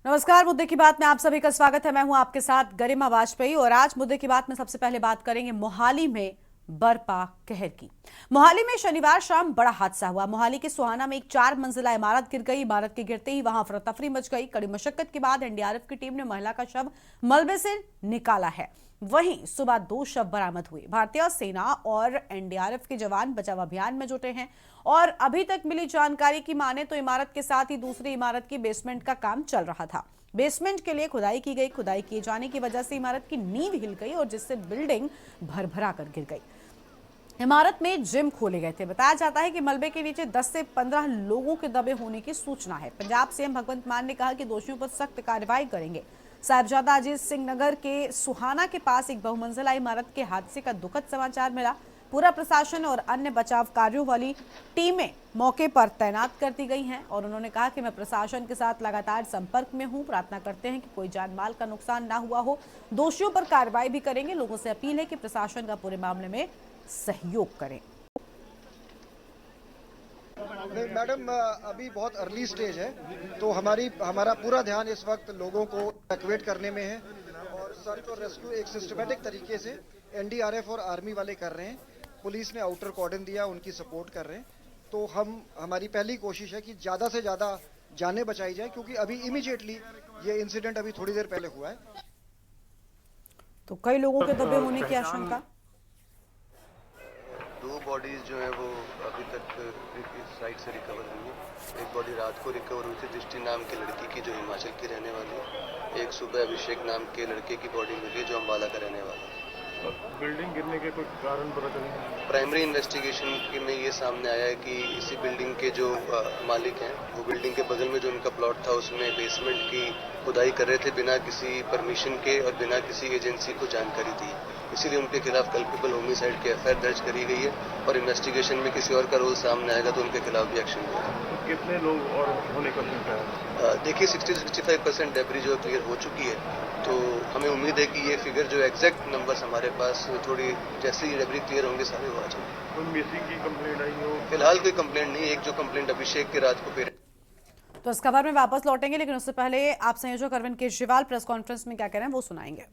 नमस्कार। मुद्दे की बात में आप सभी का स्वागत है। मैं हूं आपके साथ गरिमा वाजपेयी और आज मुद्दे की बात में सबसे पहले बात करेंगे मोहाली में बरपा कहर की। मोहाली में शनिवार शाम बड़ा हादसा हुआ। मोहाली के सुहाना में एक 4 मंजिला इमारत गिर गई। इमारत के गिरते ही वहां अफरा तफरी मच गई। कड़ी मशक्कत के बाद एनडीआरएफ की टीम ने महिला का शव मलबे से निकाला है। वहीं सुबह 2 शव बरामद हुए। भारतीय सेना और एनडीआरएफ के जवान बचाव अभियान में जुटे हैं और अभी तक मिली जानकारी की माने तो इमारत के साथ ही दूसरी इमारत की बेसमेंट का काम चल रहा था। बेसमेंट के लिए खुदाई की गई। खुदाई किए जाने की वजह से इमारत की नींव हिल गई और जिससे बिल्डिंग भरभरा कर गिर गई। इमारत में जिम खोले गए थे। बताया जाता है कि मलबे के नीचे 10 से 15 लोगों के दबे होने की सूचना है। पंजाब सीएम भगवंत मान ने कहा कि दोषियों पर सख्त कार्रवाई करेंगे। साहिबजादा अजीत सिंह नगर के सुहाना के पास एक बहुमंजिला इमारत के हादसे का दुखद समाचार मिला। पूरा प्रशासन और अन्य बचाव कार्यों वाली टीमें मौके पर तैनात कर दी गई हैं और उन्होंने कहा कि मैं प्रशासन के साथ लगातार संपर्क में हूं। प्रार्थना करते हैं कि कोई जान माल का नुकसान ना हुआ हो। दोषियों पर कार्रवाई भी करेंगे। लोगों से अपील है कि प्रशासन का पूरे मामले में सहयोग करें। नहीं मैडम, अभी बहुत अर्ली स्टेज है तो हमारा पूरा ध्यान इस वक्त लोगों को इवैक्यूएट करने में है और सर्च और रेस्क्यू एक सिस्टमैटिक तरीके से एनडीआरएफ और आर्मी वाले कर रहे हैं। पुलिस ने आउटर कॉर्डन दिया, उनकी सपोर्ट कर रहे हैं। तो हमारी पहली कोशिश है कि ज़्यादा से ज़्यादा जानें बचाई जाए क्योंकि अभी इमीडिएटली ये इंसिडेंट अभी थोड़ी देर पहले हुआ है। तो कई लोगों के दबे होने की आशंका। 2 बॉडीज जो है वो अभी तक इस साइड से रिकवर हुई है। एक बॉडी रात को रिकवर हुई थी दृष्टि नाम की लड़की की जो हिमाचल की रहने वाली है। एक सुबह अभिषेक नाम के लड़के की बॉडी मिली जो अम्बाला का रहने वाला है। बिल्डिंग गिरने के कुछ कारण पता चले? प्राइमरी इन्वेस्टिगेशन में ये सामने आया है कि इसी बिल्डिंग के जो मालिक हैं वो बिल्डिंग के बगल में जो उनका प्लॉट था उसमें बेसमेंट की खुदाई कर रहे थे बिना किसी परमिशन के और बिना किसी एजेंसी को जानकारी दी। इसीलिए उनके खिलाफ कल्पेबल होमिसाइड की एफआईआर दर्ज करी गई है और इन्वेस्टिगेशन में किसी और का रोल सामने आएगा तो उनके खिलाफ भी एक्शन होगा। तो कितने लोग और होने का शंका है? देखिए 60-65% डेब्री जो क्लियर हो चुकी है तो हमें उम्मीद है कि ये फिगर जो एग्जैक्ट नंबर्स हमारे पास थोड़ी जैसे ही डेब्री क्लियर होंगे सारे हो आ जाएंगे। कोई मिसिंग की कंप्लेंट आई हो? फिलहाल कोई कंप्लेंट नहीं। एक जो कंप्लेंट अभिषेक की रात को तो इस खबर में वापस लौटेंगे लेकिन उससे पहले आप संयोजक अरविंद केजरीवाल प्रेस कॉन्फ्रेंस में क्या कह रहे हैं वो सुनाएंगे।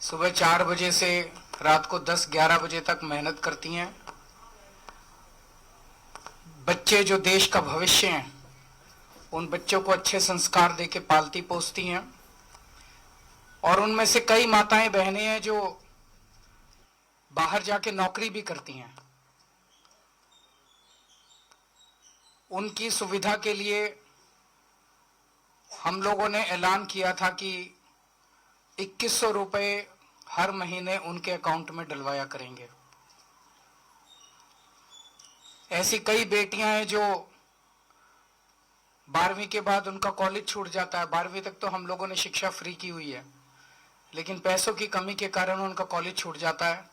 सुबह 4 बजे से रात को 10-11 बजे तक मेहनत करती हैं। बच्चे जो देश का भविष्य हैं उन बच्चों को अच्छे संस्कार देके पालती पोसती हैं और उनमें से कई माताएं बहनें हैं जो बाहर जाके नौकरी भी करती हैं। उनकी सुविधा के लिए हम लोगों ने ऐलान किया था कि 2100 रुपए हर महीने उनके अकाउंट में डलवाया करेंगे। ऐसी कई बेटियां हैं जो 12वीं के बाद उनका कॉलेज छूट जाता है। 12वीं तक तो हम लोगों ने शिक्षा फ्री की हुई है लेकिन पैसों की कमी के कारण उनका कॉलेज छूट जाता है।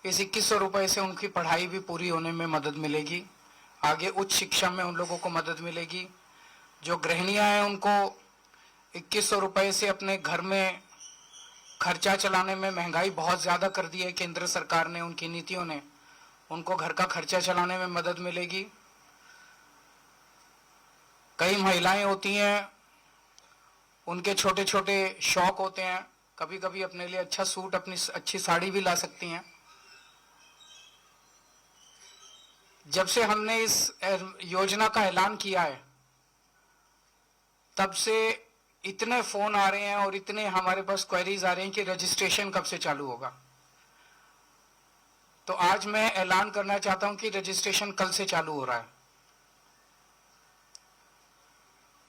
इस 2100 रुपए से उनकी पढ़ाई भी पूरी होने में मदद मिलेगी। आगे उच्च शिक्षा में उन लोगों को मदद मिलेगी। जो गृहिणियां हैं उनको 2100 रुपए से अपने घर में खर्चा चलाने में महंगाई बहुत ज्यादा कर दी है केंद्र सरकार ने, उनकी नीतियों ने, उनको घर का खर्चा चलाने में मदद मिलेगी। कई महिलाएं होती हैं उनके छोटे छोटे शौक होते हैं, कभी कभी अपने लिए अच्छा सूट, अपनी अच्छी साड़ी भी ला सकती हैं। जब से हमने इस योजना का ऐलान किया है तब से इतने फोन आ रहे हैं और इतने हमारे पास क्वेरीज आ रहे हैं कि रजिस्ट्रेशन कब से चालू होगा। तो आज मैं ऐलान करना चाहता हूं कि रजिस्ट्रेशन कल से चालू हो रहा है।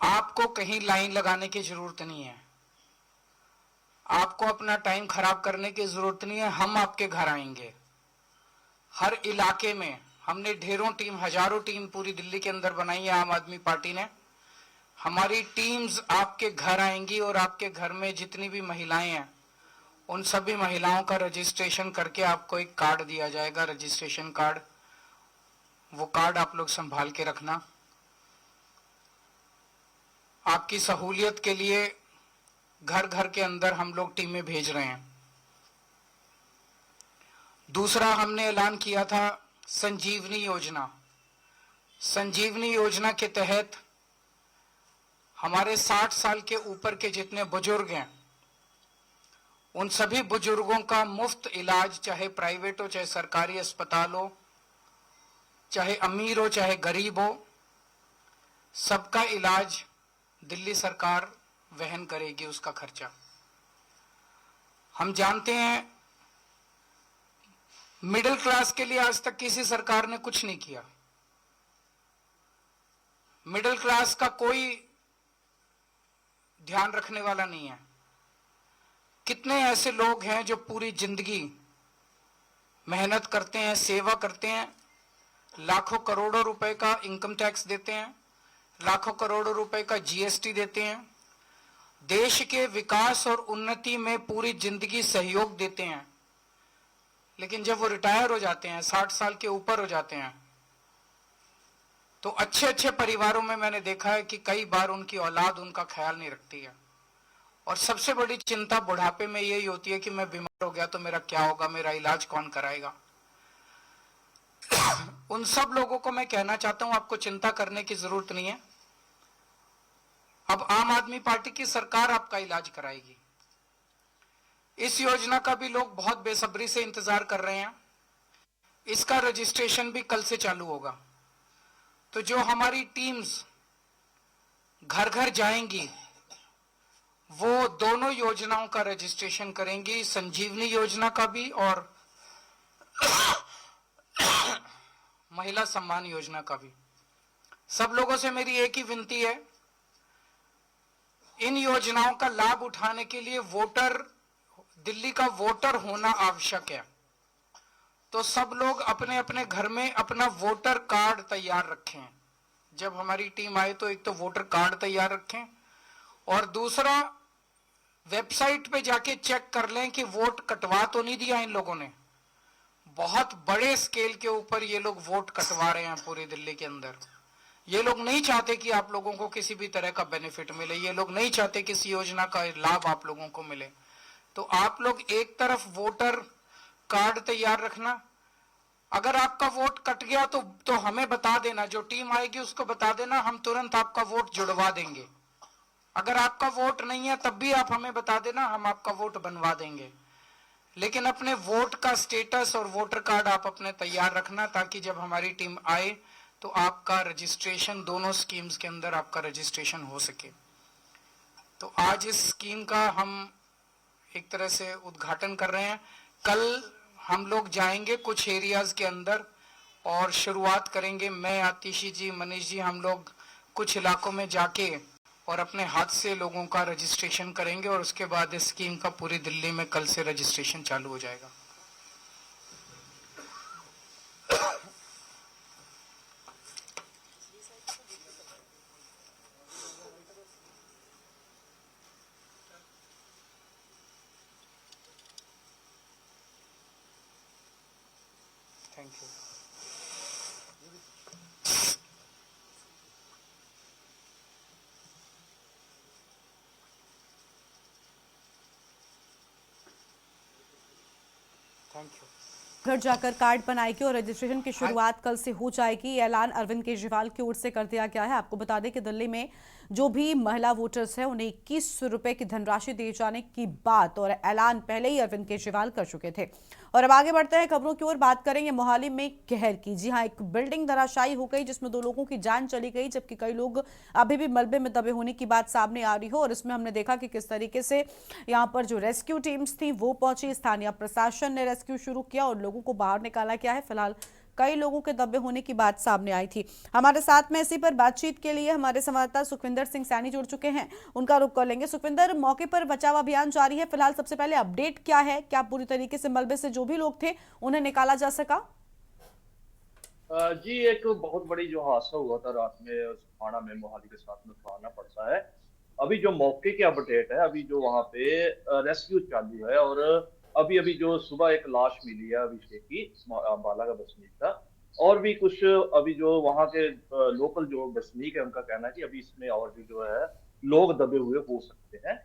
आपको कहीं लाइन लगाने की जरूरत नहीं है, आपको अपना टाइम खराब करने की जरूरत नहीं है। हम आपके घर आएंगे। हर इलाके में हमने ढेरों टीम, हजारों टीम पूरी दिल्ली के अंदर बनाई है आम आदमी पार्टी ने। हमारी टीम्स आपके घर आएंगी और आपके घर में जितनी भी महिलाएं हैं उन सभी महिलाओं का रजिस्ट्रेशन करके आपको एक कार्ड दिया जाएगा, रजिस्ट्रेशन कार्ड। वो कार्ड आप लोग संभाल के रखना। आपकी सहूलियत के लिए घर घर के अंदर हम लोग टीमें भेज रहे हैं। दूसरा, हमने ऐलान किया था संजीवनी योजना। संजीवनी योजना के तहत हमारे 60 साल के ऊपर के जितने बुजुर्ग हैं, उन सभी बुजुर्गों का मुफ्त इलाज, चाहे प्राइवेट हो चाहे सरकारी अस्पताल हो, चाहे अमीर हो चाहे गरीब हो, सबका इलाज दिल्ली सरकार वहन करेगी, उसका खर्चा। हम जानते हैं मिडिल क्लास के लिए आज तक किसी सरकार ने कुछ नहीं किया। मिडिल क्लास का कोई ध्यान रखने वाला नहीं है। कितने ऐसे लोग हैं जो पूरी जिंदगी मेहनत करते हैं, सेवा करते हैं, लाखों करोड़ों रुपए का इनकम टैक्स देते हैं, लाखों करोड़ों रुपए का जीएसटी देते हैं, देश के विकास और उन्नति में पूरी जिंदगी सहयोग देते हैं, लेकिन जब वो रिटायर हो जाते हैं, 60 साल के ऊपर हो जाते हैं, तो अच्छे अच्छे परिवारों में मैंने देखा है कि कई बार उनकी औलाद उनका ख्याल नहीं रखती है। और सबसे बड़ी चिंता बुढ़ापे में यही होती है कि मैं बीमार हो गया तो मेरा क्या होगा, मेरा इलाज कौन कराएगा। उन सब लोगों को मैं कहना चाहता हूं, आपको चिंता करने की जरूरत नहीं है। अब आम आदमी पार्टी की सरकार आपका इलाज कराएगी। इस योजना का भी लोग बहुत बेसब्री से इंतजार कर रहे हैं। इसका रजिस्ट्रेशन भी कल से चालू होगा। तो जो हमारी टीम्स घर घर जाएंगी, वो दोनों योजनाओं का रजिस्ट्रेशन करेंगी, संजीवनी योजना का भी और महिला सम्मान योजना का भी। सब लोगों से मेरी एक ही विनती है, इन योजनाओं का लाभ उठाने के लिए दिल्ली का वोटर होना आवश्यक है। तो सब लोग अपने अपने घर में अपना वोटर कार्ड तैयार रखें। जब हमारी टीम आए तो एक तो वोटर कार्ड तैयार रखें, और दूसरा वेबसाइट पे जाके चेक कर लें कि वोट कटवा तो नहीं दिया इन लोगों ने। बहुत बड़े स्केल के ऊपर ये लोग वोट कटवा रहे हैं पूरी दिल्ली के अंदर। ये लोग नहीं चाहते कि आप लोगों को किसी भी तरह का बेनिफिट मिले, ये लोग नहीं चाहते किसी योजना का लाभ आप लोगों को मिले। तो आप लोग एक तरफ वोटर कार्ड तैयार रखना, अगर आपका वोट कट गया तो हमें बता देना, जो टीम आएगी उसको बता देना, हम तुरंत आपका वोट जुड़वा देंगे। अगर आपका वोट नहीं है तब भी आप हमें बता देना, हम आपका वोट बनवा देंगे। लेकिन अपने वोट का स्टेटस और वोटर कार्ड आप अपने तैयार रखना, ताकि जब हमारी टीम आए तो आपका रजिस्ट्रेशन, दोनों स्कीम्स के अंदर आपका रजिस्ट्रेशन हो सके। तो आज इस स्कीम का हम एक तरह से उद्घाटन कर रहे हैं। कल हम लोग जाएंगे कुछ एरियाज के अंदर और शुरुआत करेंगे। मैं, आतिशी जी, मनीष जी, हम लोग कुछ इलाकों में जाके और अपने हाथ से लोगों का रजिस्ट्रेशन करेंगे, और उसके बाद इस स्कीम का पूरी दिल्ली में कल से रजिस्ट्रेशन चालू हो जाएगा। Thank you. Thank you. घर जाकर कार्ड बनाएगी और रजिस्ट्रेशन की शुरुआत कल से हो जाएगी। ये ऐलान अरविंद केजरीवाल की ओर से कर दिया गया है। आपको बता दें कि दिल्ली में जो भी महिला वोटर्स हैं उन्हें 2100 रुपए की धनराशि दिए जाने की बात और ऐलान पहले ही अरविंद केजरीवाल कर चुके थे। और अब आगे बढ़ते हैं खबरों की ओर, बात करेंगे मोहाली में कहर की। जी हां, एक बिल्डिंग धराशायी हो गई जिसमें 2 लोगों की जान चली गई, जबकि कई लोग अभी भी मलबे में दबे होने की बात सामने आ रही हो। और इसमें हमने देखा कि किस तरीके से यहां पर जो रेस्क्यू टीम्स थी वो पहुंची, स्थानीय प्रशासन ने रेस्क्यू शुरू किया और लोगों को बाहर निकाला गया है। फिलहाल कई लोगों के दबे होने की बात सामने आई थी। हमारे साथ में इसी पर बातचीत के लिए हमारे संवाददाता सुखविंदर सिंह सैनी जुड़ चुके हैं, उनका रुख कर लेंगे। सुखविंदर, मौके पर बचाव अभियान जारी है, फिलहाल सबसे पहले अपडेट क्या है? क्या पूरी तरीके से मलबे से जो भी लोग थे उन्हें निकाला जा सका? जी, एक बहुत बड़ी जो हादसा हुआ था रात में सुखाना में, मोहाली के साथ में सुखाना पड़ता है। अभी जो मौके की अपडेट है, अभी जो वहाँ पे रेस्क्यू चालू है, और अभी जो सुबह एक लाश मिली है अभिषेक की, अंबाला का बसनीक था, और भी कुछ अभी जो वहाँ के लोकल जो बसनीक है उनका कहना है कि अभी इसमें और भी जो है लोग दबे हुए हो सकते हैं।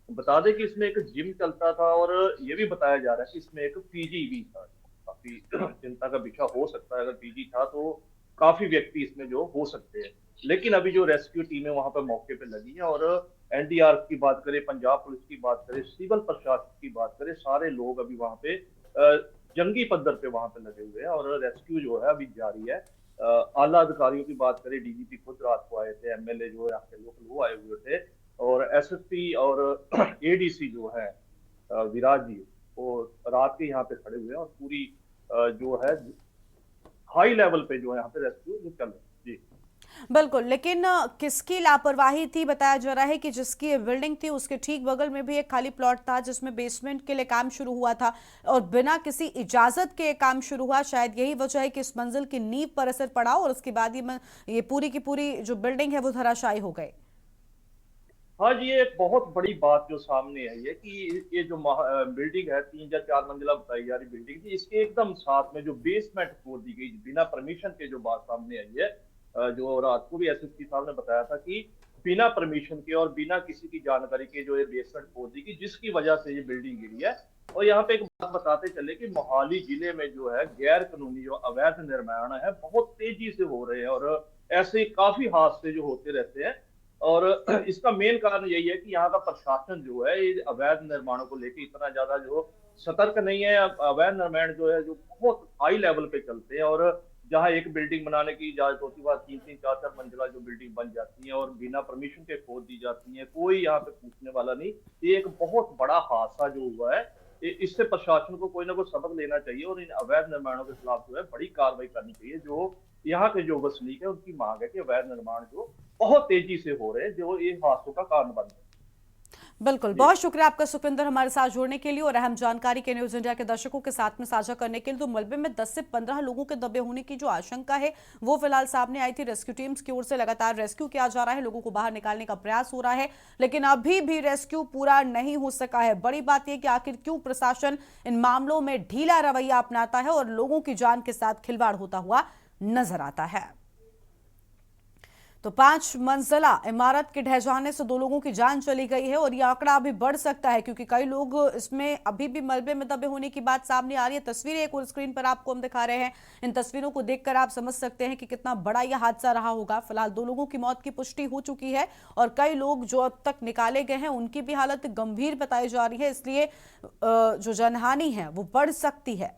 बता दें कि इसमें एक जिम चलता था, और ये भी बताया जा रहा है कि इसमें एक पीजी भी था। काफी चिंता का विषय हो सकता है, अगर पीजी था तो काफी व्यक्ति इसमें जो हो सकते हैं। लेकिन अभी जो रेस्क्यू टीमें वहां पर मौके पे लगी हैं, और एनडीआरएफ की बात करें, पंजाब पुलिस की बात करें, सिविल प्रशासन की बात करें, सारे लोग अभी वहां पे जंगी पद्धर पे वहां पे लगे हुए हैं और रेस्क्यू जो है अभी जारी है। आला अधिकारियों की बात करें, डीजीपी खुद रात को आए थे, एमएलए जो है यहाँ के लोकल वो आए हुए थे, और एसएसपी और एडीसी जो है विराज जी, वो रात के यहाँ पे खड़े हुए हैं और पूरी जो है हाई लेवल पे जो है यहाँ पे रेस्क्यू जो चल रहा है। जी बिल्कुल, लेकिन किसकी लापरवाही थी? बताया जा रहा है कि जिसकी बिल्डिंग थी उसके ठीक बगल में भी एक खाली प्लॉट था जिसमें बेसमेंट के लिए काम शुरू हुआ था और बिना किसी इजाजत के काम शुरू हुआ। शायद यही वजह है कि इस मंजिल की नींव पर असर पड़ा और उसके बाद ये पूरी की पूरी जो बिल्डिंग है वो धराशायी हो गई। हाँ जी, ये एक बहुत बड़ी बात जो सामने आई है कि ये जो बिल्डिंग है 3 या 4 मंजिला बताई जा रही बिल्डिंग थी, इसके एकदम साथ में जो बेसमेंट खोद दी गई बिना परमिशन के, जो बात सामने आई है, जो रात को भी एसएसपी साहब ने बताया था कि बिना परमिशन के और बिना किसी की जानकारी के जो ये बेसमेंट खोद दी गई, जिसकी वजह से ये बिल्डिंग गिरी है। और यहाँ पे एक बात बताते चले कि मोहाली जिले में जो है गैर कानूनी जो अवैध निर्माण है बहुत तेजी से हो रहे हैं और ऐसे काफी हादसे जो होते रहते हैं। और इसका मेन कारण यही है कि यहाँ का प्रशासन जो है ये अवैध निर्माणों को लेकर इतना ज्यादा जो सतर्क नहीं है। अवैध निर्माण जो है जो बहुत हाई लेवल पे चलते हैं और जहाँ एक बिल्डिंग बनाने की इजाजत होती है 3-3, 4-4 मंजिला जो बिल्डिंग बन जाती है और बिना परमिशन के खोद दी जाती है, कोई यहाँ पे पूछने वाला नहीं। ये एक बहुत बड़ा हादसा जो हुआ है, इससे प्रशासन को कोई ना कोई सबक लेना चाहिए और इन अवैध निर्माणों के खिलाफ जो है बड़ी कार्रवाई करनी चाहिए। जो यहाँ के जो वसनीक है उनकी मांग है कि अवैध निर्माण जो बहुत तेजी से हो रहे हैं, जो ये हादसों का कारण बन रहे हैं। बिल्कुल, बहुत शुक्रिया आपका सुखविंदर हमारे साथ जुड़ने के लिए और अहम जानकारी के न्यूज इंडिया के दर्शकों के साथ में साझा करने के लिए। तो मलबे में 10 से 15 लोगों के दबे होने की जो आशंका है वो फिलहाल सामने आई थी। रेस्क्यू टीम्स की ओर से लगातार रेस्क्यू किया जा रहा है, लोगों को बाहर निकालने का प्रयास हो रहा है, लेकिन अभी भी रेस्क्यू पूरा नहीं हो सका है। बड़ी बात यह कि आखिर क्यों प्रशासन इन मामलों में ढीला रवैया अपनाता है और लोगों की जान के साथ खिलवाड़ होता हुआ नजर आता है। तो 5 मंजिला इमारत के ढह जाने से 2 लोगों की जान चली गई है और यह आंकड़ा अभी बढ़ सकता है क्योंकि कई लोग इसमें अभी भी मलबे में दबे होने की बात सामने आ रही है। तस्वीरें एक और स्क्रीन पर आपको हम दिखा रहे हैं, इन तस्वीरों को देखकर आप समझ सकते हैं कि कितना बड़ा यह हादसा रहा होगा। फिलहाल 2 लोगों की मौत की पुष्टि हो चुकी है और कई लोग जो अब तक निकाले गए हैं उनकी भी हालत गंभीर बताई जा रही है, इसलिए जो जनहानि है वो बढ़ सकती है।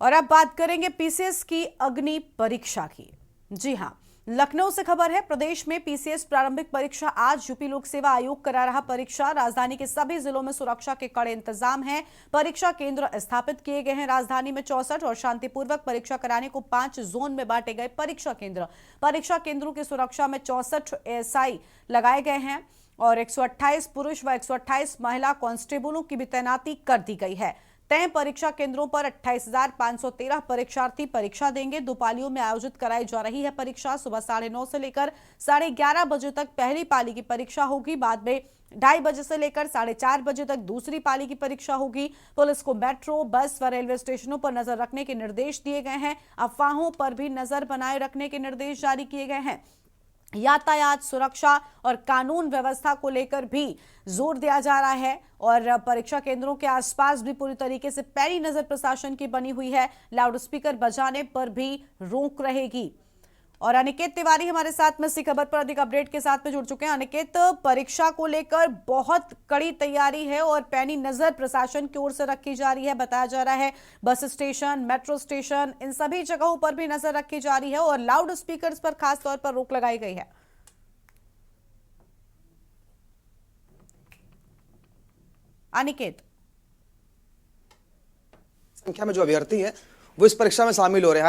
और अब बात करेंगे पीसीएस की अग्नि परीक्षा की। जी हां, लखनऊ से खबर है, प्रदेश में पीसीएस प्रारंभिक परीक्षा आज यूपी लोक सेवा आयोग करा रहा परीक्षा। राजधानी के सभी जिलों में सुरक्षा के कड़े इंतजाम हैं। परीक्षा केंद्र स्थापित किए गए हैं। राजधानी में 64 और शांतिपूर्वक परीक्षा कराने को 5 जोन में बांटे गए परीक्षा केंद्र। परीक्षा केंद्रों की सुरक्षा में 64 एएसआई लगाए गए हैं और 128 पुरुष व 128 महिला कांस्टेबलों की भी तैनाती कर दी गई है। तय परीक्षा केंद्रों पर 28,513 परीक्षार्थी परीक्षा देंगे। 2 पालियों में आयोजित कराई जा रही है परीक्षा। सुबह 9:30 से लेकर 11:30 बजे तक पहली पाली की परीक्षा होगी, बाद में 2:30 बजे से लेकर 4:30 बजे तक दूसरी पाली की परीक्षा होगी। पुलिस को मेट्रो, बस व रेलवे स्टेशनों पर नजर रखने के निर्देश दिए गए हैं। अफवाहों पर भी नजर बनाए रखने के निर्देश जारी किए गए हैं। यातायात सुरक्षा और कानून व्यवस्था को लेकर भी जोर दिया जा रहा है और परीक्षा केंद्रों के आसपास भी पूरी तरीके से पैनी नजर प्रशासन की बनी हुई है। लाउडस्पीकर बजाने पर भी रोक रहेगी। और अनिकेत तिवारी हमारे साथ में इसी खबर पर अधिक अपडेट के साथ में जुड़ चुके हैं। अनिकेत, परीक्षा को लेकर बहुत कड़ी तैयारी है और पैनी नजर प्रशासन की ओर से रखी जा रही है। बताया जा रहा है बस स्टेशन, मेट्रो स्टेशन, इन सभी जगहों पर भी नजर रखी जा रही है और लाउड स्पीकर्स पर खास तौर पर रोक लगाई गई है। अनिकेत, संख्या में जो अभ्यर्थी हैं वो इस परीक्षा में शामिल हो रहे हैं।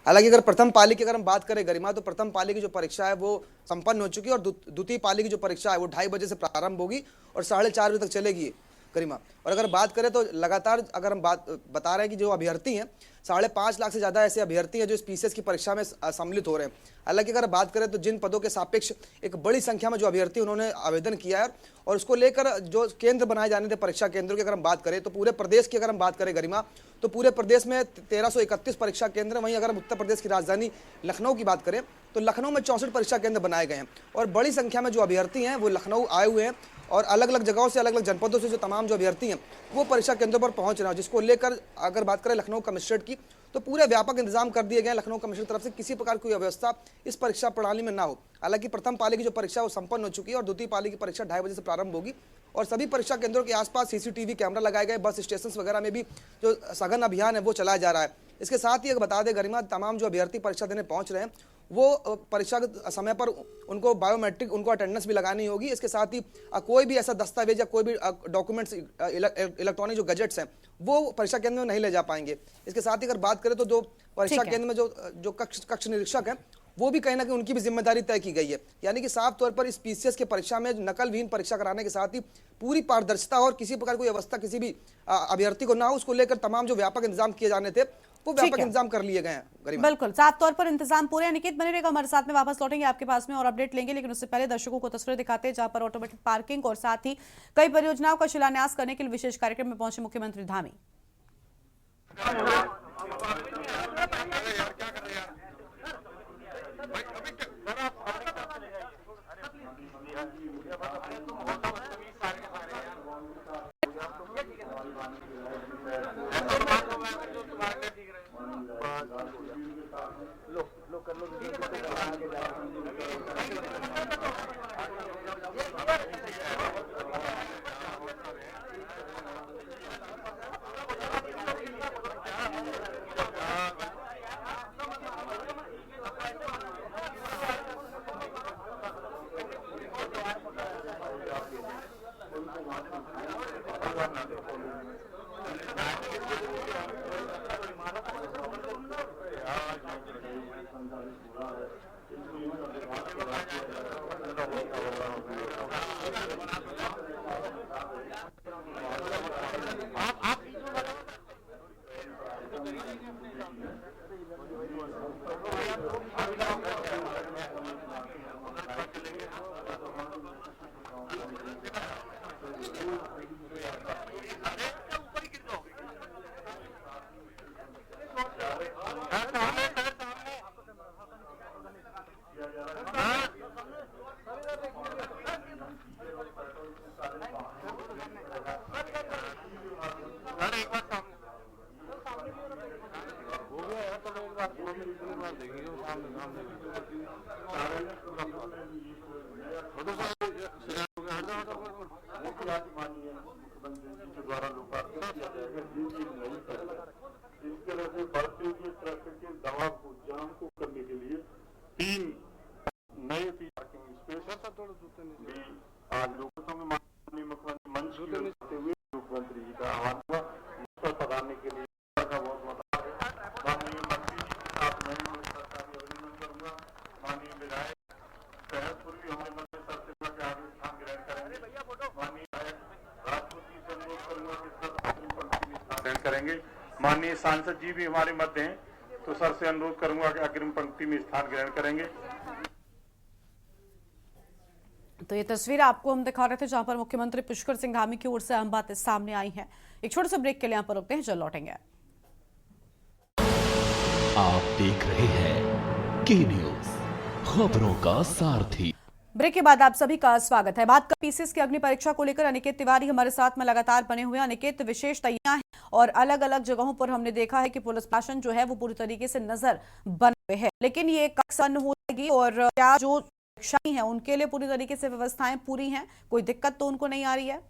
हालांकि अगर प्रथम पाली की अगर हम बात करें गरिमा, तो प्रथम पाली की जो परीक्षा है वो संपन्न हो चुकी है और द्वितीय पाली की जो परीक्षा है वो 2:30 बजे से प्रारंभ होगी और 4:30 बजे तक चलेगी गरिमा। और अगर बात करें तो लगातार अगर हम बता रहे हैं कि जो अभ्यर्थी हैं 5.5 लाख से ज़्यादा ऐसे अभ्यर्थी हैं जो इस पीसीएस की परीक्षा में सम्मिलित हो रहे हैं। हालांकि अगर बात करें तो जिन पदों के सापेक्ष एक बड़ी संख्या में जो अभ्यर्थी उन्होंने आवेदन किया है और उसको लेकर जो केंद्र बनाए जाने थे परीक्षा केंद्रों की अगर हम बात करें तो पूरे प्रदेश की अगर हम बात करें गरिमा, तो पूरे प्रदेश में 1331 परीक्षा केंद्र। वहीं अगर हम उत्तर प्रदेश की राजधानी लखनऊ की बात करें तो लखनऊ में 64 परीक्षा केंद्र बनाए गए हैं और बड़ी संख्या में जो अभ्यर्थी हैं वो लखनऊ आए हुए हैं और अलग अलग जगहों से, अलग अलग जनपदों से जो तमाम जो अभ्यर्थी हैं वो परीक्षा केंद्रों पर पहुंच रहे हैं। जिसको लेकर अगर बात करें लखनऊ कमिश्नरेट की, तो पूरे व्यापक इंतजाम कर दिए गए लखनऊ कमिश्नर की तरफ से, किसी प्रकार की अव्यवस्था इस परीक्षा प्रणाली में ना हो। हालांकि प्रथम पाली की जो परीक्षा वो संपन्न हो चुकी है और द्वितीय पाली की परीक्षा 2:30 बजे से प्रारंभ होगी और सभी परीक्षा केंद्रों के आसपास सीसीटीवी कैमरा लगाए गए, बस स्टेशन वगैरह में भी जो सघन अभियान है वो चलाया जा रहा है। इसके साथ ही अगर बता दें गरिमा, तमाम जो अभ्यर्थी परीक्षा देने पहुंच रहे हैं वो परीक्षा के समय पर उनको बायोमेट्रिक उनको अटेंडेंस भी लगानी होगी। इसके साथ ही कोई भी ऐसा दस्तावेज या कोई भी डॉक्यूमेंट्स, इलेक्ट्रॉनिक जो गैजेट्स हैं वो परीक्षा केंद्र में नहीं ले जा पाएंगे। इसके साथ ही अगर बात करें तो जो परीक्षा केंद्र में जो कक्ष निरीक्षक हैं वो भी कहीं ना कहीं उनकी भी जिम्मेदारी तय की गई है। यानी कि साफ तौर पर इस पीसीएस की परीक्षा में नकल विहीन परीक्षा कराने के साथ ही पूरी पारदर्शिता और किसी प्रकार कोई अवस्था किसी भी अभ्यर्थी को ना हो, उसको लेकर तमाम जो व्यापक इंतजाम किए जाने थे वो व्यापक इंतजाम कर लिए गए हैं। गरिमा, बिल्कुल साफ तौर पर इंतजाम पूरे हैं। निकेत बने रहेगा हमारे साथ में, वापस लौटेंगे आपके पास में और अपडेट लेंगे, लेकिन उससे पहले दर्शकों को तस्वीर दिखाते हैं जहां पर ऑटोमेटिक पार्किंग और साथ ही कई परियोजनाओं का शिलान्यास करने के लिए विशेष कार्यक्रम में पहुंचे मुख्यमंत्री धामी। करेंगे। माननीय सांसद जी भी हमारे मध्य हैं, तो सर से अनुरोध करूंगा कि अग्रिम पंक्ति में स्थान ग्रहण करेंगे। तो ये तस्वीर आपको हम दिखा रहे थे जहां पर मुख्यमंत्री पुष्कर सिंह धामी की ओर से अहम बातें सामने आई हैं। एक छोटे से ब्रेक के लिए यहाँ पर रुकते हैं, जल्द लौटेंगे। आप देख रहे हैं के न्यूज, खबरों का सारथी। ब्रेक के बाद आप सभी का स्वागत है। बात कर पीसीएस की अग्नि परीक्षा को लेकर अनिकेत तिवारी हमारे साथ में लगातार बने हुए हैं। अनिकेत, विशेष तैयारियां हैं और अलग अलग जगहों पर हमने देखा है कि पुलिस प्रशासन जो है वो पूरी तरीके से नजर बने हुए है, लेकिन ये कब हो जाएगी और क्या जो परीक्षाएं हैं उनके लिए पूरी तरीके से व्यवस्थाएं पूरी हैं, कोई दिक्कत तो उनको नहीं आ रही है?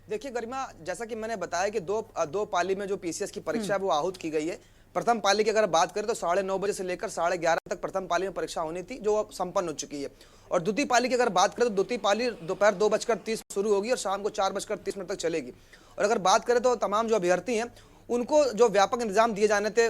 देखिए गरिमा, जैसा कि मैंने बताया कि दो पाली में जो पीसीएस की परीक्षा है वो आहूत की गई है। प्रथम पाली की अगर बात करें तो 9:30 बजे से लेकर 11:30 तक प्रथम पाली में परीक्षा होनी थी, जो अब संपन्न हो चुकी है। और द्वितीय पाली की अगर बात करें तो द्वितीय पाली दोपहर 2:30 शुरू होगी और शाम को 4:30 तक चलेगी। और अगर बात करें तो तमाम जो अभ्यर्थी हैं उनको जो व्यापक इंतजाम दिए जाने थे,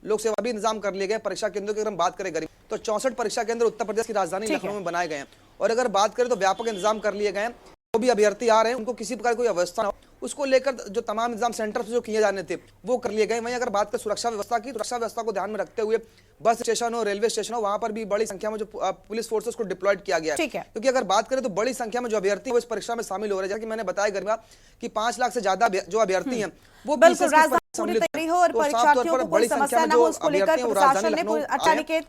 लोक सेवा भी इंतजाम कर लिए गए। परीक्षा केंद्रों की अगर हम बात करें गरीब तो 64 परीक्षा केंद्र उत्तर प्रदेश की राजधानी लखनऊ में बनाए गए हैं। और अगर बात करें तो व्यापक इंतजाम कर लिए गए हैं। जो भी अभ्यर्थी आ रहे हैं उनको किसी प्रकार कोई अवस्था ना हो, उसको लेकर जो तमाम इंतजाम सेंटर जो किए जाने थे वो कर लिए गए। वहीं अगर बात करें सुरक्षा व्यवस्था की, सुरक्षा व्यवस्था को ध्यान में रखते हुए बस स्टेशन हो, रेलवे स्टेशन हो, वहां पर भी बड़ी संख्या में जो पुलिस फोर्सेस को डिप्लॉयड किया गया है। क्योंकि अगर बात करें तो बड़ी संख्या में जो अभ्यर्थी वो इस परीक्षा में शामिल हो रहे हैं। जैसे कि मैंने बताया गरिमा कि 5 लाख से ज्यादा जो अभ्यर्थी हैं वो बिल्कुल पूरी तैयारी हो और परीक्षार्थियों को कोई समस्या न हो, उसको लेकर प्रशासन ने अच्छा निकेत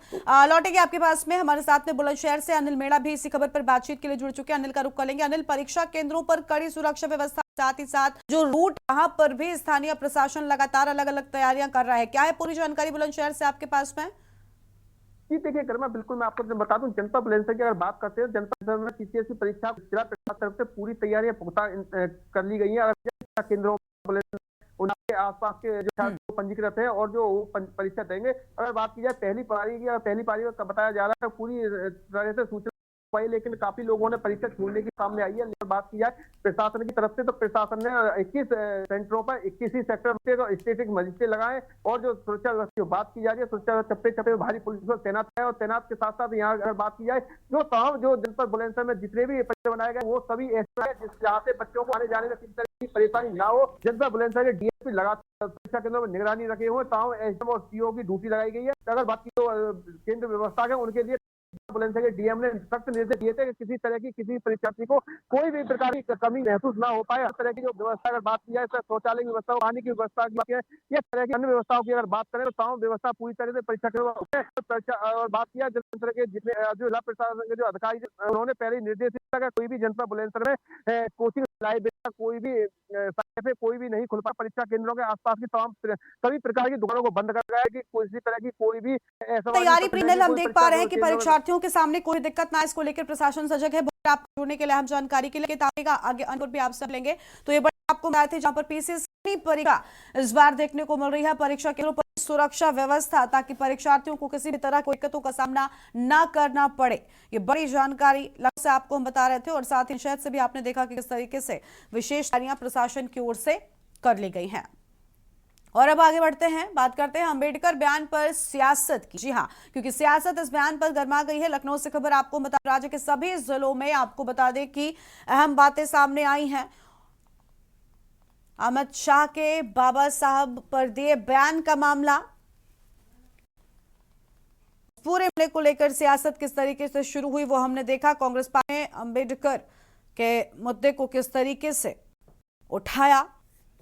लौटेंगे आपके पास में। हमारे साथ में बुलंदशहर से अनिल मेड़ा भी इसी खबर पर बातचीत के लिए जुड़ चुके हैं। अनिल का रुख करेंगे। अनिल, परीक्षा केंद्रों पर कड़ी सुरक्षा व्यवस्था साथ ही साथ जो रूट वहां पर भी स्थानीय प्रशासन लगातार अलग अलग तैयारियां कर रहा है। क्या है पूरी जानकारी बुलंदशहर से आपके पास में? जी देखिए गरिमा, बिल्कुल मैं आपको बता दूं, जनपद बुलंदशहर की अगर बात करते हैं, जनपद में सीसीएसई परीक्षा जिला प्रशासन तरफ से पूरी तैयारियां पुख्ता कर ली गई है। अगर केंद्रों उनके आसपास के जो छात्र पंजीकृत है और जो परीक्षा देंगे, अगर बात की जाए पहली पारी का बताया जा रहा है पूरी तरह से सूचना पाई, लेकिन काफी लोगों ने परीक्षा छोड़ने की सामने आई है। लेकिन बात की जाए प्रशासन की तरफ से, तो प्रशासन ने 21 सेंटरों पर 21 ही सेक्टर में स्टेटिक मजिस्ट्रेट लगाए और जो सुरक्षा व्यवस्था की बात की जा रही है, सुरक्षा चप्पे चप्पे भारी पुलिस बल तैनात है। और तैनात के साथ साथ यहाँ अगर बात की जाए जो जनपद बुलंदशहर में जितने भी परीक्षा बनाए गए वो सभी ऐसे है जहाँ से बच्चों को आने जाने में किसी तरह की परेशानी ना हो। जनपद बुलंदशहर के डीएसपी लगातार परीक्षा केंद्रों में निगरानी रखे हुए, ताऊ एसडीएम और सीओ की ड्यूटी लगाई गई है। अगर बात की तो केंद्र व्यवस्था है, उनके लिए बुलंदशहर के डीएम ने सख्त निर्देश दिए थे कि किसी तरह की किसी परीक्षार्थी को कोई भी प्रकार की कमी महसूस ना हो पाए। हर तरह की जो व्यवस्था अगर बात की जाए, शौचालय की व्यवस्था, पानी की व्यवस्था की है, ये तरह की अन्य व्यवस्थाओं की अगर बात करें तो तमाम व्यवस्था पूरी तरह से परीक्षा केंद्र। और बात किया जनपद के जितने जो जिला प्रशासन के जो अधिकारी, उन्होंने पहले ही निर्देश दिया था कोई भी जनपद बुलंदशहर में कोचिंग लाइब्रेरी कोई भी नहीं खुल पाया। परीक्षा केंद्रों के आसपास की तमाम सभी प्रकार की दुकानों को बंद कर दिया है कि किसी तरह की कोई भी तैयारी प्रिंडल हम देख पा रहे हैं कि परीक्षार्थियों के सामने कोई दिक्कत ना, इसको लेकर प्रशासन सजग है। आप जुड़ने के लिए हम जानकारी के लिए आगे अंकुर भी आपसे लेंगे। तो ये आपको बताए थे जहां पर पीसीएसई परीक्षा इस बार देखने को मिल रही है, परीक्षा केंद्रों पर सुरक्षा व्यवस्था ताकि परीक्षार्थियों को किसी भी तरह की दिक्कतों का सामना ना करना पड़े। ये बड़ी जानकारी से आपको हम बता रहे थे और साथ ही शहर से भी आपने देखा कि किस तरीके से विशेष तैयारियां प्रशासन की ओर से कर ली गई हैं। और अब आगे बढ़ते हैं, बात करते हैं अंबेडकर बयान पर सियासत की। जी हां, क्योंकि सियासत इस बयान पर गर्मा गई है। लखनऊ से खबर आपको बता, राज्य के सभी जिलों में आपको बता दें कि अहम बातें सामने आई हैं। अमित शाह के बाबा साहब पर दिए बयान का मामला, पूरे मामले को लेकर सियासत किस तरीके से शुरू हुई वो हमने देखा। कांग्रेस पार्टी ने अंबेडकर के मुद्दे को किस तरीके से उठाया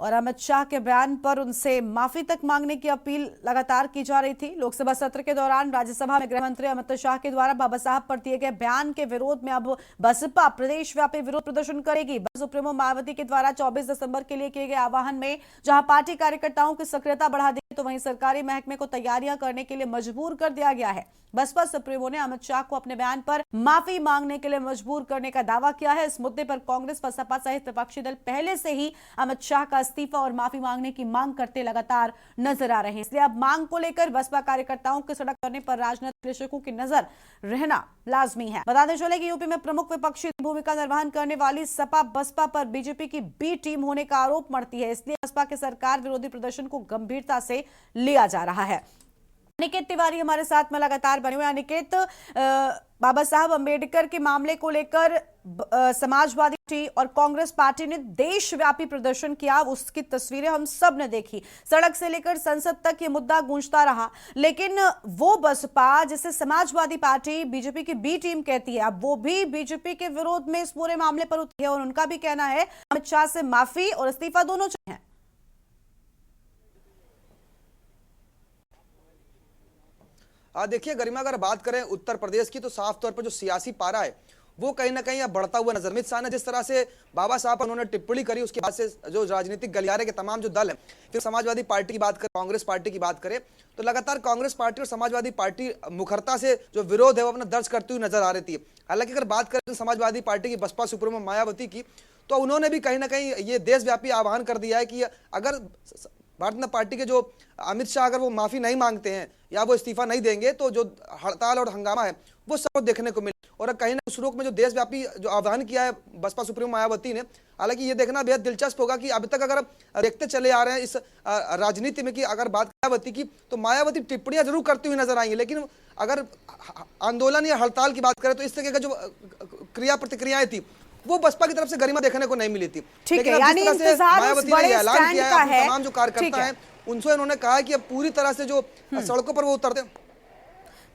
और अमित शाह के बयान पर उनसे माफी तक मांगने की अपील लगातार की जा रही थी। लोकसभा सत्र के दौरान राज्यसभा में गृह मंत्री अमित शाह के द्वारा बाबा साहब पर दिए गए बयान के विरोध में अब बसपा प्रदेश व्यापी विरोध प्रदर्शन करेगी। बसपा सुप्रीमो मायावती के द्वारा 24 दिसंबर के लिए किए गए आह्वान में जहां पार्टी कार्यकर्ताओं की सक्रियता बढ़ा दी, तो वहीं सरकारी महकमे को तैयारियां करने के लिए मजबूर कर दिया गया है। बसपा सुप्रीमो ने अमित शाह को अपने बयान पर माफी मांगने के लिए मजबूर करने का दावा किया है। इस मुद्दे पर कांग्रेस व सपा सहित विपक्षी दल पहले से ही अमित शाह का इस्तीफा और माफी मांगने की मांग करते लगातार नजर आ रहे हैं। इसलिए अब मांग को लेकर बसपा कार्यकर्ताओं के सड़क करने पर राजनीतिक विश्लेषकों की नजर रहना लाजमी है। बताते चले कि यूपी में प्रमुख विपक्षी भूमिका निर्वहन करने वाली सपा बसपा पर बीजेपी की बी टीम होने का आरोप मढ़ती है। इसलिए बसपा के सरकार विरोधी प्रदर्शन को गंभीरता से लिया जा रहा है। अनिकेत तिवारी हमारे साथ में लगातार बने हुए। अनिकेत, बाबा साहब अंबेडकर के मामले को लेकर समाजवादी पार्टी और कांग्रेस पार्टी ने देशव्यापी प्रदर्शन किया, उसकी तस्वीरें हम सब ने देखी। सड़क से लेकर संसद तक ये मुद्दा गूंजता रहा, लेकिन वो बसपा जिसे समाजवादी पार्टी बीजेपी की बी टीम कहती है, अब वो भी बीजेपी के विरोध में इस पूरे मामले पर उतरी है और उनका भी कहना है अमित शाह से माफी और इस्तीफा दोनों चाहिए। देखिए गरिमा, अगर बात करें उत्तर प्रदेश की तो साफ तौर पर जो सियासी पारा है वो कहीं ना कहीं अब बढ़ता हुआ नजर। अमित शाह ने जिस तरह से बाबा साहब पर उन्होंने टिप्पणी करी, उसके बाद से जो राजनीतिक गलियारे के तमाम जो दल है, फिर समाजवादी पार्टी की बात करें, कांग्रेस पार्टी की बात करें, तो लगातार कांग्रेस पार्टी और समाजवादी पार्टी मुखरता से जो विरोध है वो अपना दर्ज करती हुई नजर आ रही थी। हालांकि अगर बात करें समाजवादी पार्टी की बसपा सुप्रीमो मायावती की, तो उन्होंने भी कहीं ना कहीं ये देशव्यापी आह्वान कर दिया है कि अगर भारतीय जनता पार्टी के जो अमित शाह अगर वो माफी नहीं मांगते हैं या वो इस्तीफा नहीं देंगे तो जो हड़ताल और हंगामा है वो सब देखने को मिले। और कहीं ना उस रोक में जो देशव्यापी जो आह्वान किया है बसपा सुप्रीमो मायावती ने, हालांकि ये देखना बेहद दिलचस्प होगा कि अभी तक अगर देखते चले आ रहे हैं इस राजनीति में कि अगर बात मायावती की तो मायावती टिप्पणियां जरूर करती हुई नजर आएंगी, लेकिन अगर आंदोलन या हड़ताल की बात करें तो इस तरह का जो क्रिया प्रतिक्रियाएं थी वो बसपा की तरफ से गरिमा देखने को नहीं मिली थी। ठीक है, यानी मायावती ने ऐलान किया है, तमाम जो कार्यकर्ता हैं उनसे उन्होंने कहा कि अब पूरी तरह से जो सड़कों पर वो उतरते।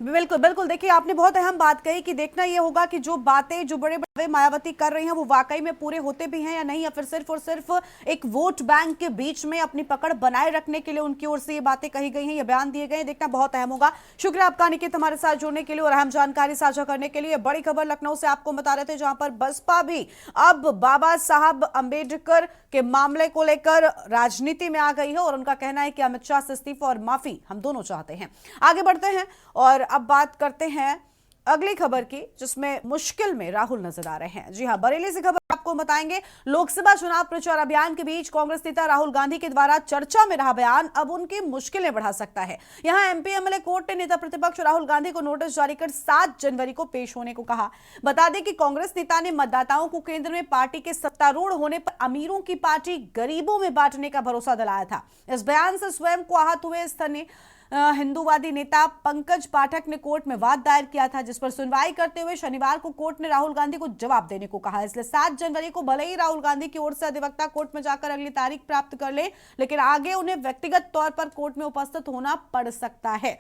बिल्कुल बिल्कुल, देखिए आपने बहुत अहम बात कही कि देखना ये होगा कि जो बातें जो बड़े दावे मायावती कर रही हैं वो वाकई में पूरे होते भी हैं या नहीं, या फिर सिर्फ और सिर्फ एक वोट बैंक के बीच में अपनी पकड़ बनाए रखने के लिए उनकी ओर से ये बातें कही गई हैं, ये बयान दिए गए हैं, देखना बहुत अहम होगा। शुक्रिया आपका निकित हमारे साथ जुड़ने के लिए और अहम जानकारी साझा करने के लिए। बड़ी खबर लखनऊ से आपको बता रहे थे, जहां पर बसपा भी अब बाबा साहब अंबेडकर के मामले को लेकर राजनीति में आ गई है और उनका कहना है कि अमित शाह से इस्तीफा और माफी हम दोनों चाहते हैं। आगे बढ़ते हैं और अब बात करते हैं अगली खबर की, जिसमें मुश्किल में राहुल नजर आ रहे हैं। जी हां, बरेली से खबर आपको बताएंगे। लोकसभा चुनाव प्रचार अभियान के बीच कांग्रेस नेता राहुल गांधी के द्वारा चर्चा में रहा बयान अब उनकी मुश्किलें बढ़ा सकता है। यहां एमपी एमएलए कोर्ट ने नेता प्रतिपक्ष राहुल गांधी को नोटिस जारी कर 7 जनवरी को पेश होने को कहा। बता दें कि कांग्रेस नेता ने मतदाताओं को केंद्र में पार्टी के सत्तारूढ़ होने पर अमीरों की पार्टी गरीबों में बांटने का भरोसा दिलाया था। इस बयान से स्वयं को आहत हुए स्थानीय हिंदूवादी नेता पंकज पाठक ने कोर्ट में वाद दायर किया था, जिस पर सुनवाई करते हुए शनिवार को कोर्ट ने राहुल गांधी को जवाब देने को कहा। इसलिए 7 जनवरी को भले ही राहुल गांधी की ओर से अधिवक्ता कोर्ट में जाकर अगली तारीख प्राप्त कर ले, लेकिन आगे उन्हें व्यक्तिगत तौर पर कोर्ट में उपस्थित होना पड़ सकता है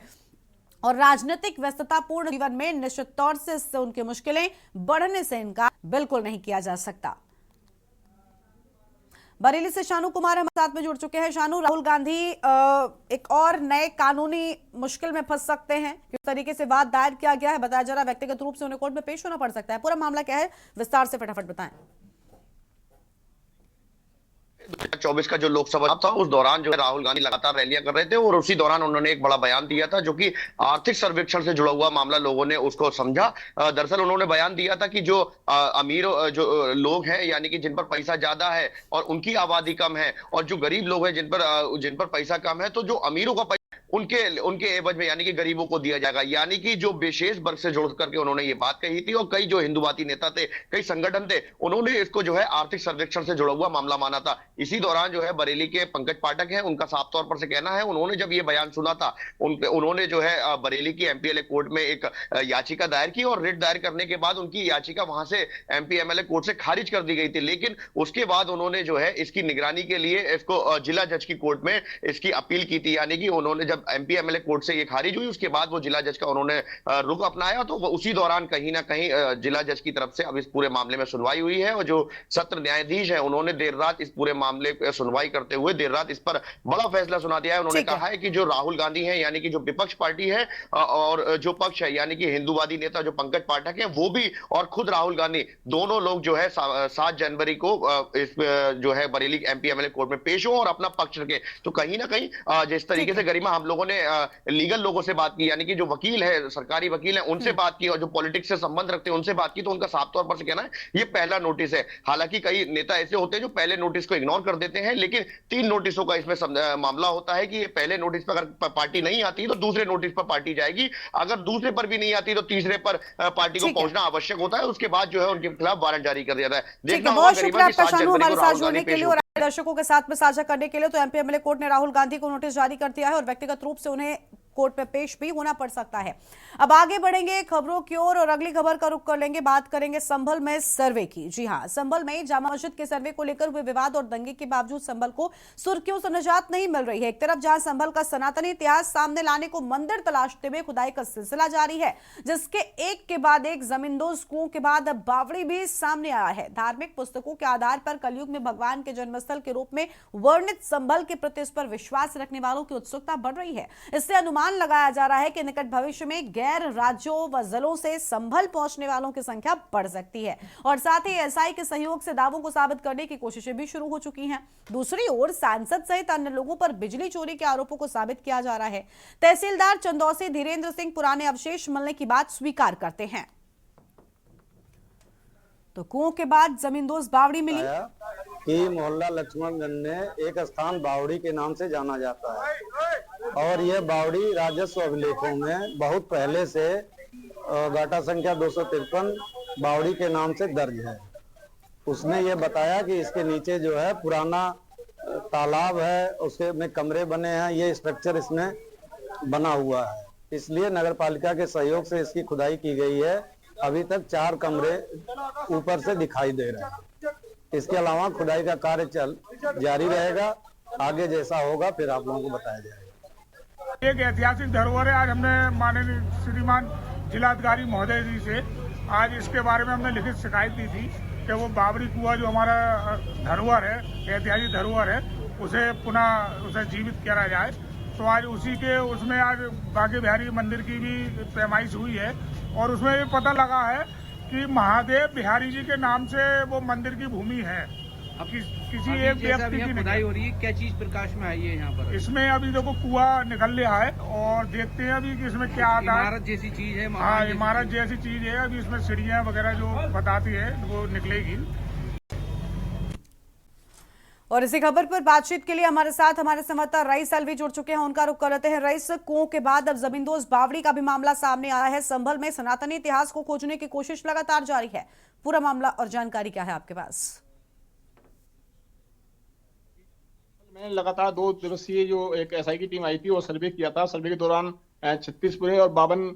और राजनीतिक व्यस्ततापूर्ण जीवन में निश्चित तौर से इससे उनकी मुश्किलें बढ़ने से इनकार बिल्कुल नहीं किया जा सकता। बरेली से शानू कुमार हमारे साथ में जुड़ चुके हैं। शानू, राहुल गांधी एक और नए कानूनी मुश्किल में फंस सकते हैं, किस तरीके से वाद दायर किया गया है बताया जा रहा है, व्यक्तिगत रूप से उन्हें कोर्ट में पेश होना पड़ सकता है, पूरा मामला क्या है विस्तार से फटाफट बताएं। 2024 का जो लोकसभा था उस दौरान जो है राहुल गांधी लगातार रैलियां कर रहे थे और उसी दौरान उन्होंने एक बड़ा बयान दिया था, जो कि आर्थिक सर्वेक्षण से जुड़ा हुआ मामला लोगों ने उसको समझा। दरअसल उन्होंने बयान दिया था कि जो अमीर जो लोग हैं, यानी कि जिन पर पैसा ज्यादा है और उनकी आबादी कम है, और जो गरीब लोग हैं जिन पर पैसा कम है, तो जो अमीरों का उनके एवज में यानी कि गरीबों को दिया जाएगा। यानी कि जो विशेष वर्ग से जोड़ करके उन्होंने ये बात कही थी और कई जो हिंदूवादी नेता थे, कई संगठन थे, उन्होंने इसको जो है आर्थिक सर्वेक्षण से जुड़ा हुआ मामला माना था। इसी दौरान जो है बरेली के पंकज पाठक हैं, उनका साफ तौर पर से कहना है, उन्होंने जब ये बयान सुना था उन्होंने जो है बरेली की एमपी एमएलए कोर्ट में एक याचिका दायर की और रिट दायर करने के बाद उनकी याचिका वहां से एमपी एमएलए कोर्ट से खारिज कर दी गई थी। लेकिन उसके बाद उन्होंने जो है इसकी निगरानी के लिए इसको जिला जज की कोर्ट में इसकी अपील की थी। यानी कि उन्होंने जब एमपी एमएलए कोर्ट से ये खारिज हुई, उसके बाद वो जिला जज का उन्होंने रुख अपनाया, तो उसी दौरान कहीं ना कहीं जिला जज की तरफ से अब इस पूरे मामले में सुनवाई हुई है और जो सत्र न्यायाधीश है उन्होंने देर रात इस पूरे मामले पे सुनवाई करते हुए देर रात इस पर बड़ा फैसला सुना दिया है। उन्होंने कहा है कि जो राहुल गांधी है, यानी कि जो विपक्ष पार्टी है, और जो पक्ष है यानी कि हिंदूवादी नेता जो पंकज पाठक है, वो भी और खुद राहुल गांधी, दोनों लोग जो है 7 जनवरी को इस जो है बरेली एमपी एमएलए कोर्ट में पेश हो और अपना पक्ष रखे। तो कहीं ना कहीं जिस तरीके से गरिमा हम लोगों ने लीगल लोगों से बात की, यानी कि जो वकील है, सरकारी वकील है, उनसे बात की और जो पॉलिटिक्स से संबंध रखते हैं उनसे बात की, तो उनका साफ तौर पर से कहना है ये पहला नोटिस है। हालांकि कई नेता ऐसे होते हैं जो पहले नोटिस को इग्नोर कर देते हैं, लेकिन 3 नोटिसों का इसमें मामला होता है कि ये पहले नोटिस पर अगर पार्टी नहीं आती तो दूसरे नोटिस पर पार्टी जाएगी, अगर दूसरे पर भी नहीं आती तो तीसरे पर पार्टी को पहुंचना आवश्यक होता है। उसके बाद जो है उनके खिलाफ वारंट जारी कर दिया जाता है। देखना होगा गरिमा कि 7 जनवरी को राहुल गांधी पेश होंगे। दर्शकों के साथ में साझा करने के लिए तो एमपी एमएलए कोर्ट ने राहुल गांधी को नोटिस जारी कर दिया है और व्यक्तिगत रूप से उन्हें कोर्ट में पेश भी होना पड़ सकता है। अब आगे बढ़ेंगे खबरों की ओर और अगली खबर का रुख कर लेंगे, बात करेंगे संभल में सर्वे की। जी हां, संभल में जामा मस्जिद के सर्वे को लेकर हुए विवाद और दंगे के बावजूद संभल को सुर्खियों से निजात नहीं मिल रही है। एक तरफ जहां संभल का सनातनी इतिहास सामने लाने को मंदिर तलाशते हुए खुदाई का सिलसिला जारी है, जिसके एक के बाद एक जमींदोज कुओं के बाद अब बावड़ी भी सामने आया है। धार्मिक पुस्तकों के आधार पर कलयुग में भगवान के जन्मस्थल के रूप में वर्णित संभल के प्रति इस पर विश्वास रखने वालों की उत्सुकता बढ़ रही है। इससे अनुमान लगाया जा रहा है कि निकट भविष्य में गैर राज्यों व जिलों से संभल पहुंचने वालों की संख्या बढ़ सकती है और साथ ही एसआई के सहयोग से दावों को साबित करने की कोशिशें भी शुरू हो चुकी हैं। दूसरी ओर सांसद सहित अन्य लोगों पर बिजली चोरी के आरोपों को साबित किया जा रहा है। तहसीलदार चंदौसी धीरेन्द्र सिंह पुराने अवशेष मिलने की बात स्वीकार करते हैं। तो कुओं के बाद जमींदोज बावड़ी मिली कि मोहल्ला लक्ष्मणगंज में एक स्थान बावड़ी के नाम से जाना जाता है और यह बावड़ी राजस्व अभिलेखों में बहुत पहले से गाटा संख्या 253 बावड़ी के नाम से दर्ज है। उसने ये बताया कि इसके नीचे जो है पुराना तालाब है, उसके में कमरे बने हैं, ये स्ट्रक्चर इसमें बना हुआ है, इसलिए नगर पालिका के सहयोग से इसकी खुदाई की गई है। अभी तक 4 कमरे ऊपर से दिखाई दे रहे हैं। इसके अलावा खुदाई का कार्य जारी रहेगा, आगे जैसा होगा फिर आप लोगों को बताया जाएगा। एक ऐतिहासिक धरोहर है। आज हमने माननीय श्रीमान जिलाधिकारी महोदय जी से आज इसके बारे में हमने लिखित शिकायत दी थी कि वो बाबरी कुआं जो हमारा धरोहर है, ऐतिहासिक धरोहर है, उसे जीवित किया जाए। तो आज उसी के उसमें आज बांके बिहारी मंदिर की भी पैमाइश हुई है और उसमें ये पता लगा है कि महादेव बिहारी जी के नाम से वो मंदिर की भूमि है। अब किसी एक व्यक्ति की खुदाई हो रही है, क्या चीज प्रकाश में आई है यहाँ पर? इसमें अभी देखो कुआं निकल रहा है और देखते हैं अभी कि इसमें क्या आता है। इमारत जैसी चीज है। हाँ, इमारत जैसी चीज है। अभी इसमें सीढ़ियाँ वगैरह जो बताती है वो निकलेगी। और इसी खबर पर बातचीत के लिए हमारे साथ हमारे संवाददाता रईस अलवी जुड़ चुके हैं, उनका रुख कर लेते हैं। रईस, कुओं के बाद अब जमींदोज बावड़ी का भी मामला सामने आया है। संभल में सनातनी इतिहास को खोजने की कोशिश लगातार जारी है। पूरा मामला और जानकारी क्या है आपके पास? मैंने लगातार 2 दिवसीय जो एक एसआई की टीम आई थी और सर्वे किया था। सर्वे के दौरान 36 कुएं और 52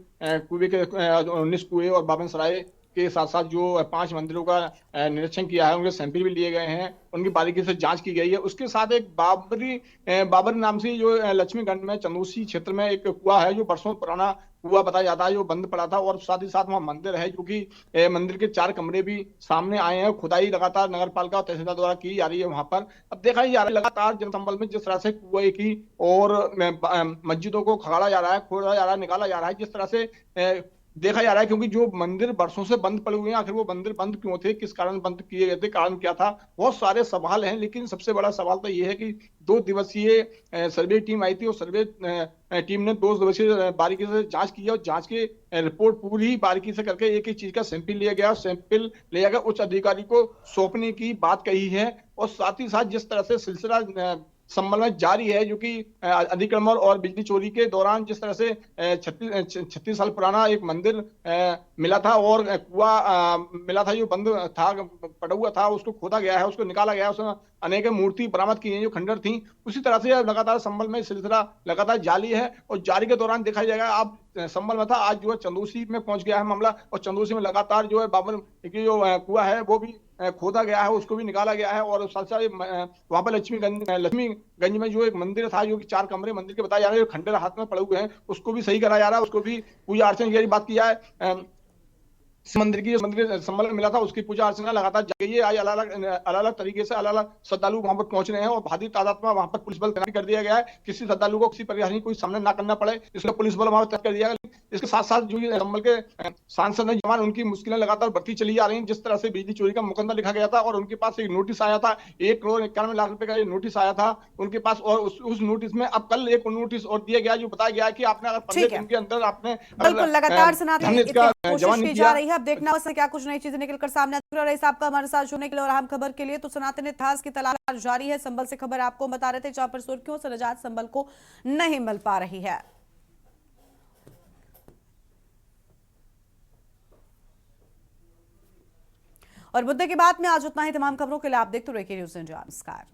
कुएं के 19 कुएं और 52 सराय के साथ साथ जो 5 मंदिरों का निरीक्षण किया है, उनके सैंपल भी लिए गए हैं, उनकी बारीकी से जांच की गई है। उसके साथ एक बाबर नाम से जो लक्ष्मीगंज में चंदोसी क्षेत्र में एक कुआं है जो बरसों पुराना कुआं बताया जाता है, जो बंद पड़ा था। और साथ ही साथ वहाँ मंदिर है, जो कि मंदिर के 4 कमरे भी सामने आए हैं। खुदाई लगातार नगर पालिका और तहसीलदार द्वारा की जा रही है वहां पर। अब देखा जा रहा है लगातार जनसंबल में जिस तरह से कुएं की और मस्जिदों को खगाड़ा जा रहा है, खोदा जा रहा है, निकाला जा रहा है, जिस तरह से देखा जा रहा है, क्योंकि जो मंदिर बरसों से बंद पड़े हुए हैं, आखिर वो मंदिर बंद क्यों थे, किस कारण बंद किए गए थे, कारण क्या था, बहुत सारे सवाल हैं। लेकिन सबसे बड़ा सवाल तो ये है कि 2 दिवसीय सर्वे टीम आई थी और सर्वे टीम ने 2 दिवसीय बारीकी से जांच की और जांच की रिपोर्ट पूरी बारीकी से करके एक चीज का सैंपल लिया गया। सैंपल लिया गया, उच्च अधिकारी को सौंपने की बात कही है। और साथ ही साथ जिस तरह से सिलसिला संबल में जारी है, जो कि अतिक्रमण और बिजली चोरी के दौरान जिस तरह से 36 साल पुराना एक मंदिर मिला था और कुआं मिला था जो बंद था, पड़ा हुआ था, उसको खोदा गया है, उसको निकाला गया है, उसमें अनेक मूर्ति बरामद की हैं जो खंडर थी। उसी तरह से लगातार संबल में सिलसिला लगातार जारी है और जारी के दौरान देखा जाएगा। आप संबल में था, आज जो है चंदोसी में पहुंच गया है मामला और चंदोसी में लगातार जो है बाबर की जो कुआं है वो भी खोदा गया है, उसको भी निकाला गया है। और साथ साथ वहां पर लक्ष्मीगंज में जो एक मंदिर था, जो कि 4 कमरे मंदिर के बताए जा रहे हैं, खंडर हाथ में पड़े हुए हैं, उसको भी सही करा जा रहा है, उसको भी पूजा अर्चना की बात किया है। मंदिर की मंदिर संबल में मिला था उसकी पूजा अर्चना लगातार जारी है। आज अलग तरीके से अलग श्रद्धालु वहां पर पहुंच रहे हैं और भारी तादाद में वहां पर पुलिस बल तैनात कर दिया गया है। किसी श्रद्धालु को किसी परेशानी कोई सामना ना करना पड़े, इसलिए पुलिस बल वहां पर तैनात कर दिया गया। इसके साथ साथ जो संबल के सांसद जवान, उनकी मुश्किलें लगातार बढ़ती चली जा रही हैं। जिस तरह से बिजली चोरी का मुकदमा लिखा गया था और उनके पास एक नोटिस आया था, 1 करोड़ 91 लाख रुपए का नोटिस आया था उनके पास। और उस नोटिस में अब कल एक नोटिस और दिया गया जो बताया गया कि आपने अगर 15 दिन के अंदर आपने बिल्कुल लगातार सनातनी कोशिश की जा रही है। अब देखना उससे क्या कुछ नई चीजें निकलकर सामने आती है। रईस आपका हमारे साथ जुड़ने के लिए और अहम खबर के लिए। तो सनातन इतिहास की तलाश जारी है। संबल से खबर आपको बता रहे थे, जहां पर सुर्खियों से निजात संबल को नहीं मिल पा रही है। और मुद्दे की बात में आज उतना ही। तमाम खबरों के लिए आप देखते रहिए न्यूज़ इंडिया। नमस्कार।